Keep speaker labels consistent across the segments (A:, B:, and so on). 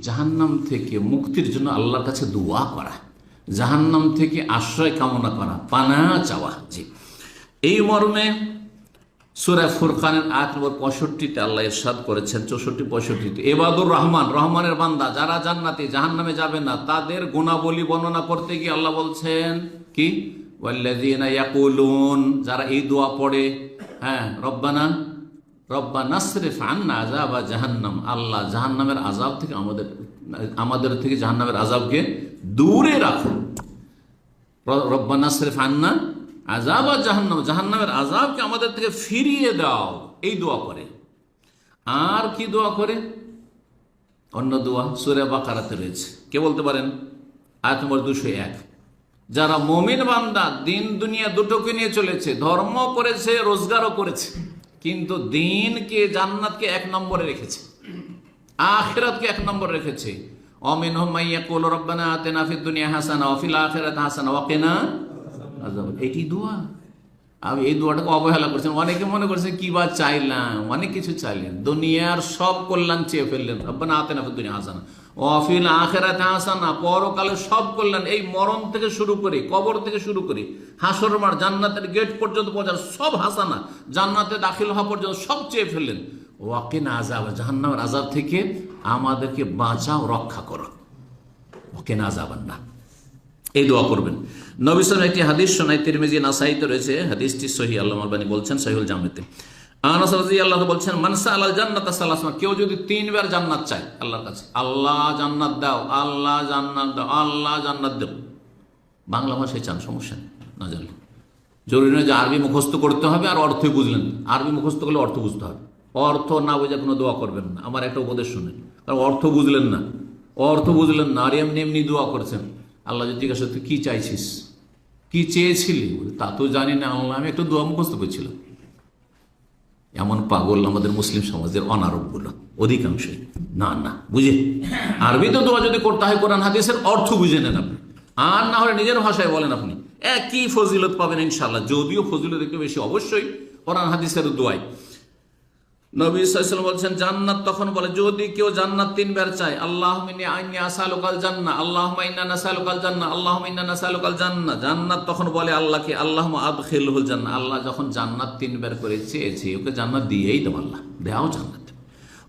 A: জাহান্নাম থেকে মুক্তির জন্য আল্লাহর কাছে দোয়া করা, জাহান্নাম থেকে আশ্রয় কামনা করা, পানা চাওয়া। জি, এই মর্মে সূরা ফুরকানের আয়াত নম্বর 65-তে আল্লাহ ইরশাদ করেছেন, 64-65-তে, ইবাদুর রহমান, রহমানের বান্দা যারা জান্নাতে, জাহান্নামে যাবে না, তাদের গুণাবলী বর্ণনা করতে গিয়ে আল্লাহ বলছেন কি, ওয়াল্লাযীনা ইয়াকুলুন, যারা এই দোয়া পড়ে, হ্যাঁ, রব্বানা নাসরিফ আন্না আযাবা জাহান্নাম, আল্লাহ জাহান্নামের আযাব থেকে আমাদের থেকে জাহান্নামের আযাবকে দূরে রাখো। রব্বানা নাসরিফ আন্না আযাবা জাহান্নাম, জাহান্নামের আযাবকে আমাদের থেকে ফিরিয়ে দাও, এই দোয়া করে। আর কি দোয়া করে? অন্য দোয়া সূরা বাকারাতে রয়েছে, কে বলতে পারেন? আয়াত নম্বর 201। যারা মুমিন বান্দা দিন দুনিয়া দুটোকে নিয়ে চলেছে, ধর্ম করেছে, রোজগারও করেছে, কিন্তু দিনকে, জান্নাতকে 1 নম্বরে রেখেছে, আখিরাতকে 1 নম্বরে রেখেছে। ওয়ামিনহুম মান ইয়াকুলু রব্বানা আতিনা ফিদ দুনিয়া হাসানা ওয়া ফিল আখিরাতি হাসানা ওয়া কিনা আযাব। এটি দোয়া। আমি এই দোয়াটাকে অবহেলা করছেন। অনেকে মনে করছেন কি বা চাইলাম, অনেক কিছু চাইলেন, দুনিয়ার সব কল্যাণ চেয়ে ফেললেন, রব্বানা আতিনা ফিদ দুনিয়া হাসানা ওয়া ফিল আখিরাতি হাসানা, পরকালে সব কল্যাণ, এই মরণ থেকে শুরু করে, কবর থেকে শুরু করে, হাসর মাঠ, জান্নাতের গেট পর্যন্ত পৌঁছার সব হাসানা, জান্নাতে দাখিল হওয়া পর্যন্ত সব চেয়ে ফেললেন। ওয়া কিনা আযাব, জাহান্নামের আযাব থেকে আমাদেরকে বাঁচাও, রক্ষা করো, ওয়া কিনা আযাবান নার, এই দোয়া করবেন। নবী সাল্লাল্লাহু আলাইহি ওয়াসাল্লাম একটি হাদিস শোনায়, তিরমিজি, নাসাইতে রয়েছে, হাদিসটি সহিহ, আল্লামা আলবানী বলছেন সহিহুল জামিতে। আনাস রাদিয়াল্লাহু আনহু বলছেন, মান সাআলাল জান্নাতা সালাসা, কেউ যদি 3 বার জান্নাত চায় আল্লাহর কাছে, আল্লাহ জান্নাত দাও, আল্লাহ জান্নাত দাও, আল্লাহ জান্নাত দাও, বাংলা ভাষায় চান, সমস্যা নেই, না জানলে জরুরি নয় যে আরবি মুখস্থ করতে হবে আর অর্থই বুঝলেন। আরবি মুখস্থ করলে অর্থ বুঝতে হবে, অর্থ না বুঝে কোনো দোয়া করবেন না। আমার একটা উপদেশ শুনেন, কারণ অর্থ বুঝলেন না, আর এমনি এমনি দোয়া করছেন। আল্লাহ যদি জিজ্ঞাসা তুই কি চাইছিস, কি চেয়েছিলি, তা তো জানি না আল্লাহ, আমি একটু দোয়া মুখস্থ করছিলাম। এমন পাগল আমাদের মুসলিম সমাজের অনারবগুলো অধিকাংশই। না বুঝে, আরবি তো দোয়া যদি করতে হয় কোরআন হাদিসের অর্থ বুঝে নেন আপনি, আর না হলে নিজের ভাষায় বলেন, আপনি একই ফজিলত পাবেন ইনশাআল্লাহ, যদিও ফজিলত একটু বেশি অবশ্যই কোরআন হাদিসের দোয়ায়। নবী সাল্লাল্লাহু আলাইহি ওয়াসাল্লাম বলছেন, জান্নাত তখন বলে, যদি কেউ জান্নাত 3 বার চায়, আল্লাহুম্মা ইন্নী আসআলুকাল জান্নাহ, আল্লাহুম্মা ইন্না নাসআলুকাল জান্নাহ, আল্লাহুম্মা ইন্না নাসআলুকাল জান্নাহ, জান্নাত তখন বলে আল্লাহকে, আল্লাহুম্মা আদখিলহুল জান্নাহ, আল্লাহ যখন জান্নাত 3 বার করে চেয়েছে, ওকে জান্নাত দিয়েই দাও, আল্লাহ দাও জান্নাত।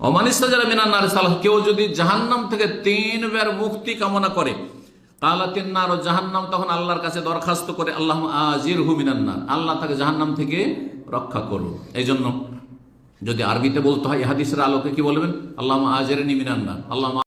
A: ওয়া মান ইসতাজারা মিনান নার সালাহ, কেউ যদি জাহান্নাম থেকে 3 বার মুক্তি কামনা করে, কালাতিন নার, জাহান্নাম তখন আল্লাহর কাছে দরখাস্ত করে, আল্লাহুম্মা আজিরহু মিনান নার, আল্লাহ তাকে জাহান্নাম থেকে রক্ষা করুন। এই জন্য যদি আরবিতে বলতে হয়, হাদিসের আলোকে কি বলবেন? আল্লাহুম্মা আজিরনি মিনান নার, আল্লাহুম্মা